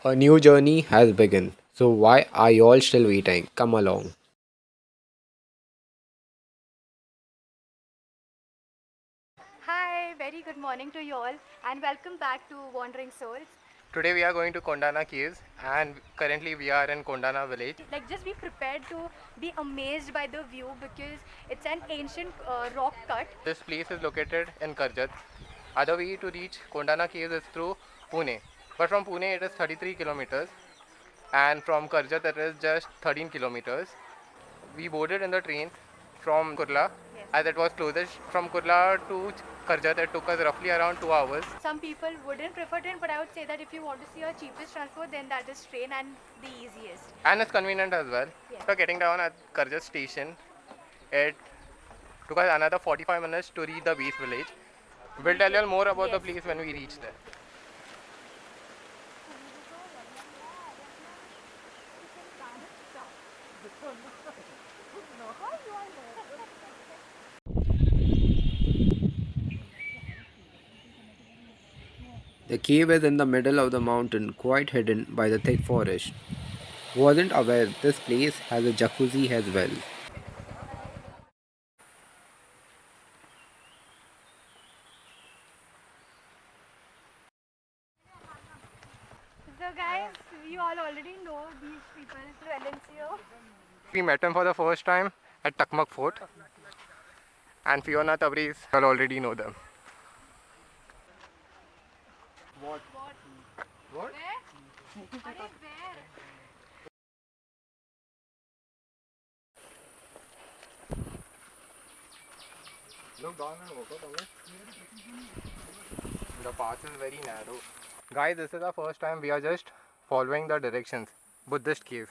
A new journey has begun. So why are you all still waiting? Come along. Hi, very good morning to you all, and welcome back to Wandering Souls. Today we are going to Kondana caves and currently we are in Kondana village. Like, just be prepared to be amazed by the view because it's an ancient rock cut. This place is located in Karjat. Other way to reach Kondana caves is through Pune. But from Pune it is 33 kilometers and from Karjat it is just 13 kilometers. We boarded in the train from Kurla Yes. as it was closest. From Kurla to Karjat it took us roughly around 2 hours. Some people wouldn't prefer train, but I would say that if you want to see a cheapest transport, then that is train and the easiest. And it's convenient as well. Yes. After getting down at Karjat station, it took us another 45 minutes to reach the base village. We'll tell you all more about the Yes. place when we reach there. The cave is in the middle of the mountain, quite hidden by the thick forest. Wasn't aware this place has a jacuzzi as well. So, guys, you all already know these people dwellings here. We met him for the first time at Takmak Fort, and Fiona Tabris, you already know them. What? What? Where? Arey, where? Look down and walk out. The path is very narrow. Guys, this is our first time. We are just following the directions. Buddhist cave.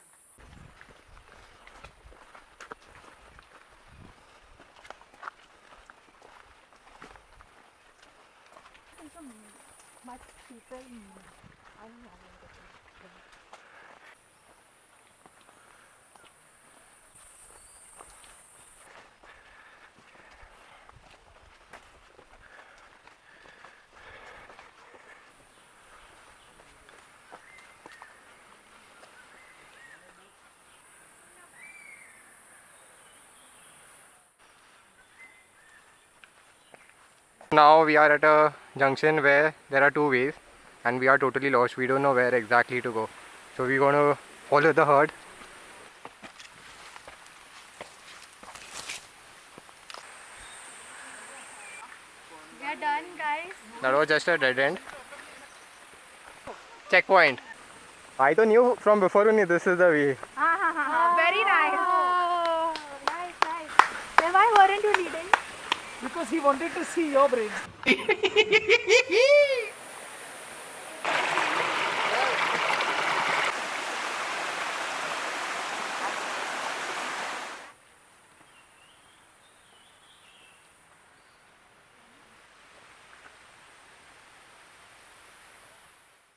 Much people. Now we are at a junction where there are two ways and we are totally lost. We don't know where exactly to go. So we're going to follow the herd. We are done, guys. That was just a dead end. Checkpoint. I तो knew from before only this is the way. Very nice. Nice, nice. Then why weren't you leading? Because he wanted to see your brains.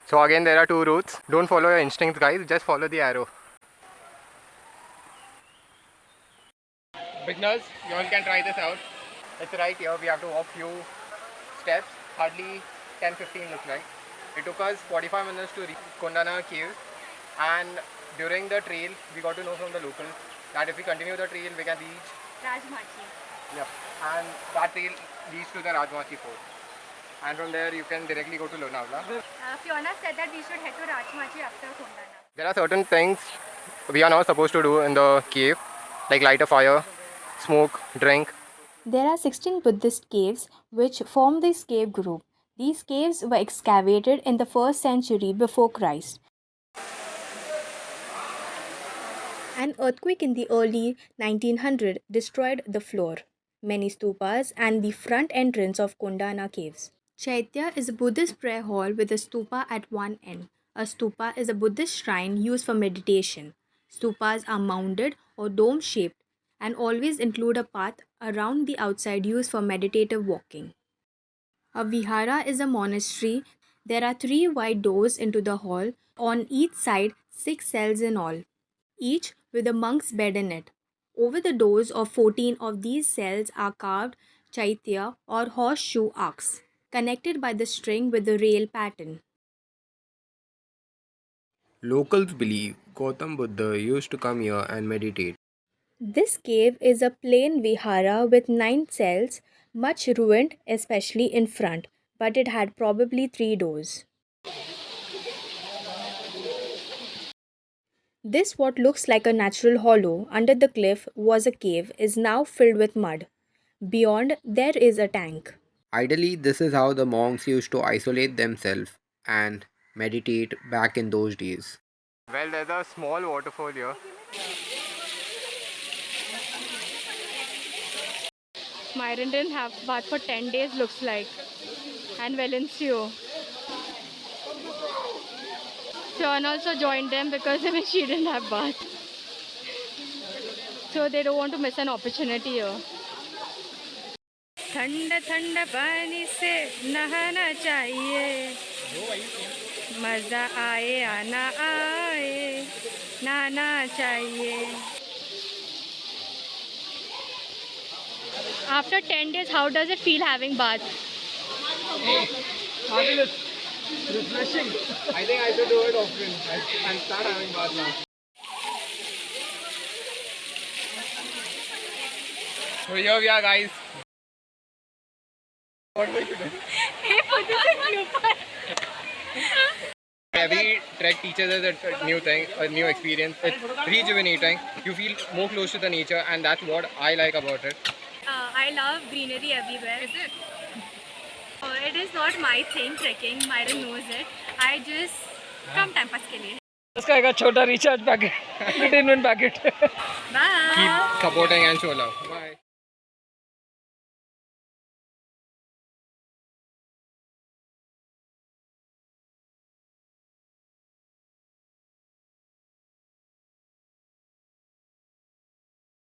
So again there are two routes. Don't follow your instincts guys, just follow the arrow. Beginners, you all can try this out. It's right here, we have to walk few steps, hardly 10-15 looks like. It took us 45 minutes to reach Kondana cave and during the trail we got to know from the locals that if we continue the trail we can reach, Rajmachi. yep, and that trail leads to the Rajmachi fort. And from there you can directly go to Lonavala. Fiona said that we should head to Rajmachi after Kondana. There are certain things we are not supposed to do in the cave, like light a fire, smoke, drink. There are 16 Buddhist caves which form this cave group. These caves were excavated in the 1st century before Christ. An earthquake in the early 1900 destroyed the floor, many stupas, and the front entrance of Kondana caves. Chaitya is a Buddhist prayer hall with a stupa at one end. A stupa is a Buddhist shrine used for meditation. Stupas are mounded or dome shaped and always include a path around the outside used for meditative walking. A Vihara is a monastery. There are three wide doors into the hall, on each side, six cells in all, each with a monk's bed in it. Over the doors of 14 of these cells are carved Chaitya or horseshoe arcs, connected by the string with the rail pattern. Locals believe Gautam Buddha used to come here and meditate. This cave is a plain vihara with 9 cells, much ruined, especially in front, but it had probably 3 doors. This, what looks like a natural hollow under the cliff, was a cave, is now filled with mud. Beyond, there is a tank. Ideally, this is how the monks used to isolate themselves and meditate back in those days. Well, there's a small waterfall here. Myron didn't have bath for 10 days, looks like. And Valencio. Sean also joined them because even she didn't have bath. So they don't want to miss an opportunity here. ठंडा ठंडा पानी से नहाना चाहिए मज़ा आए या ना आए नहाना चाहिए. After 10 days, how does it feel having bath? Fabulous. Refreshing. I think I should do it often and start having bath now. So here we are, guys. What were you doing? Every trek teaches us a new thing, a new experience. It's rejuvenating. You feel more close to the nature, and that's what I like about it. I love greenery everywhere. Is it? It is not my thing, trekking. Myron knows it. I just come time pass के लिए. उसका एक छोटा recharge packet, entertainment packet. Bye. Keep supporting and show love.